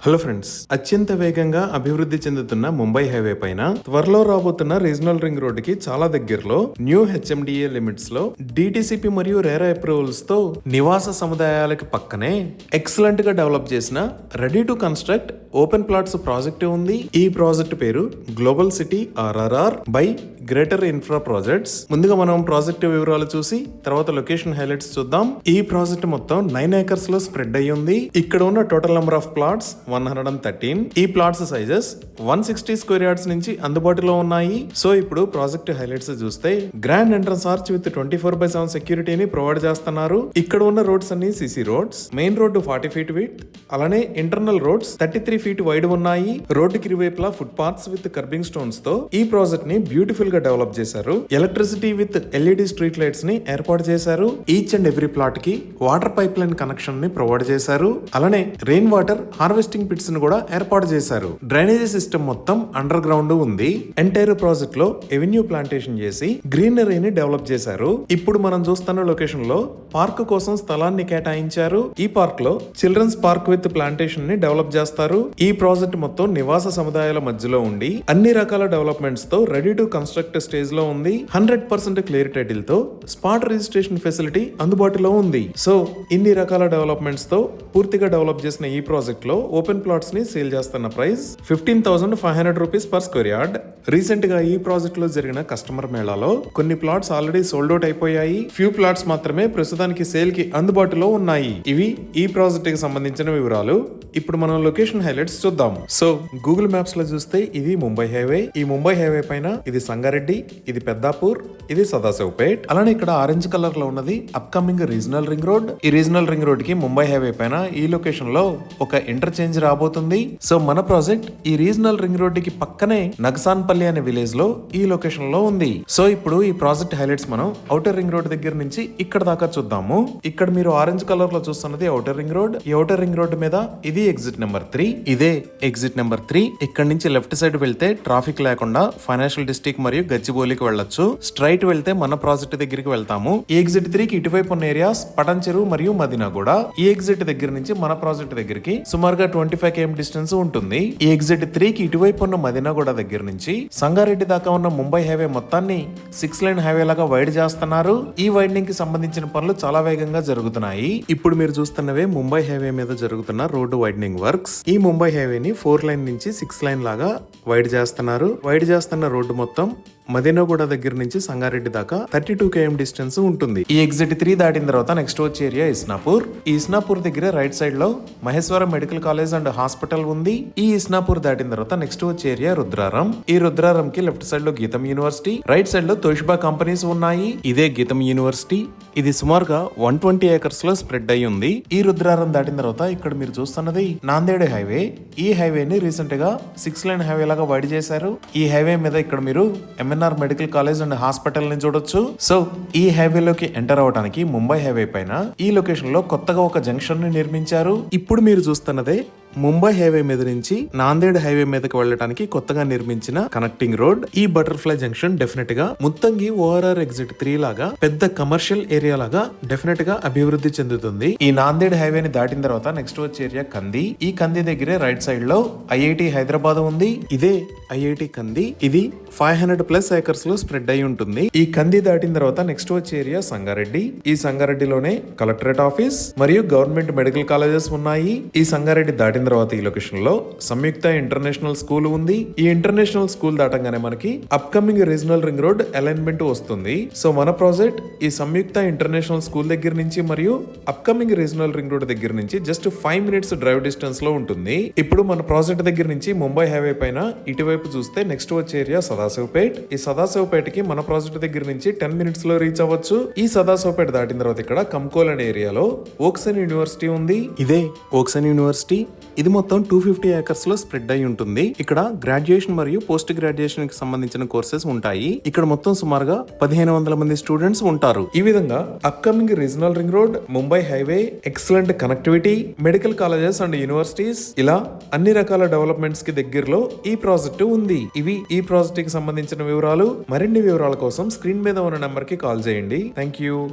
Hello friends, అత్యంత వేగంగా అభివృద్ధి చెందుతున్న ముంబై హైవే పైన త్వరలో రాబోతున్న రీజనల్ రింగ్ రోడ్డుకి చాలా దగ్గరలో న్యూ హెచ్ఎండిఏ లిమిట్స్ లో డిటిసిపి మరియు రేరా అప్రూవల్స్ తో నివాస సముదాయాలకి పక్కనే ఎక్సలెంట్ గా డెవలప్ చేసిన ready to construct open plots project ఉంది. ఈ ప్రాజెక్ట్ పేరు global city RRR by greater infra projects. ముందుగా మనం ప్రాజెక్ట్ వివరాలు చూసి తర్వాత లొకేషన్ హైలైట్స్ చూద్దాం. ఈ ప్రాజెక్ట్ మొత్తం 9 acres లో స్ప్రెడ్ అయ్యి ఉంది. ఇక్కడ ఉన్న టోటల్ నెంబర్ ఆఫ్ ప్లాట్స్ 113. ఈ ప్లాట్స్ సైజెస్ 160 స్క్వేర్ యార్డ్స్ నుంచి అందుబాటులో ఉన్నాయి. సో ఇప్పుడు ప్రాజెక్ట్ హైలైట్స్ చూస్తే గ్రాండ్ ఎంట్రన్స్ ఆర్చ్ విత్ 24/7 సెక్యూరిటీని ప్రొవైడ్ చేస్తున్నారు. ఇక్కడ ఉన్న రోడ్స్ అన్ని CC roads. Main road 40 feet width, అలానే ఇంటర్నల్ రోడ్స్ 33 feet వైడ్ ఉన్నాయి. రోడ్డుకి ఇరువైపులా foot paths with kerbing stones తో ఈ ప్రాజెక్ట్ ని బ్యూటిఫుల్ గా డెవలప్ చేశారు. Electricity with LED street lights ని ఏర్పాటు చేశారు. ఈచ్ అండ్ ఎవ్రీ ప్లాట్ కి వాటర్ పైప్ లైన్ కనెక్షన్ ని ప్రొవైడ్ చేశారు. అలానే రెయిన్ వాటర్ హార్వెస్టింగ్ పిట్స్ ని కూడా ఏర్పాటు చేశారు. డ్రైనేజీ సిస్టమ్ మొత్తం అండర్ గ్రౌండ్ ఉంది. ఎంటైర్ ప్రాజెక్ట్ లో ఎవెన్యూ ప్లాంటేషన్ చేసి గ్రీనరీని డెవలప్ చేశారు. ఇప్పుడు మనం చూస్తున్న లొకేషన్ లో పార్క్ కోసం స్థలాన్ని కేటాయించారు. ఈ పార్క్ లో చిల్డ్రన్స్ పార్క్ విత్ ప్లాంటేషన్ ని డెవలప్ చేస్తారు. ఈ ప్రాజెక్ట్ మొత్తం నివాస సముదాయాల మధ్యలో ఉండి అన్ని రకాల డెవలప్మెంట్స్ తో రెడీ టు కన్స్ట్రక్ట్ స్టేజ్ లో ఉంది. 100% క్లియర్ టైటిల్ తో స్పాట్ రిజిస్ట్రేషన్ ఫెసిలిటీ అందుబాటులో ఉంది. సో ఇన్ని రకాల డెవలప్మెంట్స్ తో పూర్తిగా డెవలప్ చేసిన ఈ ప్రాజెక్ట్ లో ఓపెన్ ప్లాట్స్ ని సేల్ చేస్తున్న price 15,500 rupees per square yard. Recent గా ఈ ప్రాజెక్ట్ లో జరిగిన కస్టమర్ మేళాలో కొన్ని ప్లాట్స్ ఆల్రెడీ సోల్డ్ అవుట్ అయిపోయాయి. ఫ్యూ ప్లాట్స్ మాత్రమే ప్రస్తుతానికి సేల్ కి అందుబాటులో ఉన్నాయి. ఇవి ఈ ప్రాజెక్ట్ కి సంబంధించిన వివరాలు. ఇప్పుడు మనం లొకేషన్ హైలైట్స్ చూద్దాం. సో గూగుల్ మ్యాప్స్ లో చూస్తే ఇది ముంబై హైవే. ఈ ముంబై హైవే పైన ఇది సంగారెడ్డి, ఇది పెద్దాపూర్, ఇది సదాశివపేట్. అలానే ఇక్కడ ఆరెంజ్ కలర్ లో ఉన్నది అప్కమింగ్ రీజనల్ రింగ్ రోడ్. ఈ రీజనల్ రింగ్ రోడ్ కి ముంబై హైవే పైన ఈ లొకేషన్ లో ఒక ఇంటర్చేంజ్ రాబోతుంది. సో మన ప్రాజెక్ట్ ఈ రీజనల్ రింగ్ రోడ్ కి పక్కనే నగసాన్పల్లి అనే విలేజ్ లో ఈ లొకేషన్ లో ఉంది. సో ఇప్పుడు ఈ ప్రాజెక్ట్ హైలైట్స్ మనం ఔటర్ రింగ్ రోడ్ దగ్గర నుంచి ఇక్కడ దాకా చూద్దాము. ఇక్కడ మీరు ఆరెంజ్ కలర్ లో చూస్తున్నది ఔటర్ రింగ్ రోడ్. ఈ ఔటర్ రింగ్ రోడ్ మీద ఇది ఎగ్జిట్ నెంబర్ 3. ఇదే ఎగ్జిట్ నెంబర్ 3. ఇక్కడ నుంచి లెఫ్ట్ సైడ్ వెళ్తే ట్రాఫిక్ లేకుండా ఫైనాన్షియల్ డిస్ట్రిక్ట్ మరియు గచ్చిబౌలికి వెళ్ళొచ్చు. స్ట్రైట్ వెళ్తే మన ప్రాజెక్ట్ దగ్గరికి వెళ్తాము. ఈ ఎగ్జిట్ 3 కి ఇటువైపు ఉన్న ఏరియాస్ పటన్ చెరువు మరియు మదినాగూడ. ఈ ఎగ్జిట్ దగ్గర నుంచి మన ప్రాజెక్ట్ దగ్గరికి సుమారుగా 25 km డిస్టెన్స్ ఉంటుంది. ఈ ఎగ్జిట్ 3 కి ఇటువైపు ఉన్న మదినాగూడ దగ్గర నుంచి సంగారెడ్డి దాకా ఉన్న ముంబై హైవే మొత్తాన్ని 6 lane హైవే లాగా వైడ్ చేస్తున్నారు. ఈ వైడింగ్ కి సంబంధించిన పనులు చాలా వేగంగా జరుగుతున్నాయి. ఇప్పుడు మీరు చూస్తున్నవే ముంబై హైవే మీద జరుగుతున్న రోడ్డు వైడనింగ్ వర్క్స్. ఈ ముంబై హైవేని 4 lane నుంచి 6 lane లాగా వైడ్ చేస్తున్నారు. వైడ్ చేస్తున్న రోడ్డు మొత్తం మదినాగూడ దగ్గర నుంచి సంగారెడ్డి దాకా 32 km డిస్టెన్స్ ఉంటుంది. ఈ ఎగ్జిట్ 3 దాటిన తర్వాత నెక్స్ట్ వచ్చే ఏరియా ఇస్నాపూర్. ఈ ఇస్నాపూర్ దగ్గర రైట్ సైడ్ లో Maheshwaram medical college and hospital ఉంది. ఈ ఇస్నాపూర్ దాటిన తర్వాత నెక్స్ట్ వచ్చే ఏరియా రుద్రారం. ఈ రుద్రారం కి లెఫ్ట్ సైడ్ లో గీతం యూనివర్సిటీ, రైట్ సైడ్ లో తోషిబా కంపెనీస్ ఉన్నాయి. ఇదే గీతం యూనివర్సిటీ. ఇది సుమారుగా 120 acres లో స్ప్రెడ్ అయి ఉంది. ఈ రుద్రారం దాటిన తర్వాత ఇక్కడ మీరు చూస్తున్నది నాందేడ్ హైవే. ఈ హైవేని రీసెంట్ గా 6 lane హైవే లాగా వైడ్ చేశారు. ఈ హైవే మీద ఇక్కడ మీరు MNR medical college and hospital ని చూడొచ్చు. సో ఈ హైవేలోకి ఎంటర్ అవడానికి ముంబై హైవే పైన ఈ లొకేషన్ లో కొత్తగా ఒక జంక్షన్ ని నిర్మించారు. ఇప్పుడు మీరు చూస్తున్నదే ముంబై హైవే మీద నుంచి నాందేడ్ హైవే మీదకి వెళ్ళడానికి కొత్తగా నిర్మించిన కనెక్టింగ్ రోడ్. ఈ బటర్ఫ్లై జంక్షన్ డెఫినెట్ గా మొత్తంగా ఓఆర్ఆర్ ఎగ్జిట్ 3 లాగా పెద్ద కమర్షియల్ ఏరియా లాగా డెఫినెట్ గా అభివృద్ధి చెందుతుంది. ఈ నాందేడ్ హైవేని దాటిన తర్వాత నెక్స్ట్ వచ్చే ఏరియా కంది. ఈ కంది దగ్గరే రైట్ సైడ్ లో ఐఐటి హైదరాబాద్ ఉంది. ఇదే ఐఐటి కంది. ఇది 500+ acres లో స్ప్రెడ్ అయి ఉంటుంది. ఈ కంది దాటిన తర్వాత నెక్స్ట్ వచ్చే ఏరియా సంగారెడ్డి. ఈ సంగారెడ్డిలోనే కలెక్టరేట్ ఆఫీస్ మరియు గవర్నమెంట్ మెడికల్ కాలేజెస్ ఉన్నాయి. ఈ సంగారెడ్డి దాటిన తర్వాత ఈ లొకేషన్ లో సంయుక్త ఇంటర్నేషనల్ స్కూల్ ఉంది. ఈ ఇంటర్నేషనల్ స్కూల్ దాటంగానే మనకి upcoming regional ring road alignment వస్తుంది. సో మన ప్రాజెక్ట్ ఈ సంయుక్త ఇంటర్నేషనల్ స్కూల్ దగ్గర నుంచి మరియు అప్కమింగ్ రీజనల్ రింగ్ రోడ్ దగ్గర నుంచి జస్ట్ 5 minutes డ్రైవ్ డిస్టెన్స్ లో ఉంటుంది. ఇప్పుడు మన ప్రాజెక్ట్ దగ్గర నుంచి ముంబై హైవే పైన ఇటువైపు చూస్తే నెక్స్ట్ వచ్చే ఏరియా సదాశివపేట్. ఈ సదాశివపేట్ కి మన ప్రాజెక్ట్ దగ్గర నుంచి 10 minutes లో రీచ్ అవ్వచ్చు. ఈ సదాశివపేట దాటిన తర్వాత ఇక్కడ కంకోల్ అనే ఏరియాలో ఓక్సన్ యూనివర్సిటీ ఉంది. ఇదే ఓక్సన్ యూనివర్సిటీ. ఇది మొత్తం 250 acres లో స్ప్రెడ్ అయి ఉంటుంది. ఇక్కడ గ్రాడ్యుయేషన్ మరియు పోస్ట్ గ్రాడ్యుయేషన్ కి సంబంధించిన కోర్సెస్ ఉంటాయి. ఇక్కడ మొత్తం సుమారుగా 1500 మంది స్టూడెంట్స్ ఉంటారు. ఈ విధంగా upcoming regional ring road, Mumbai highway, excellent connectivity, medical colleges and universities, ఇలా అన్ని రకాల డెవలప్మెంట్స్ కి దగ్గరలో ఈ ప్రాజెక్ట్ ఉంది. ఇవి ఈ ప్రాజెక్ట్ కి సంబంధించిన వివరాలు. మరిన్ని వివరాల కోసం స్క్రీన్ మీద ఉన్న నెంబర్ కి కాల్ చేయండి. Thank you.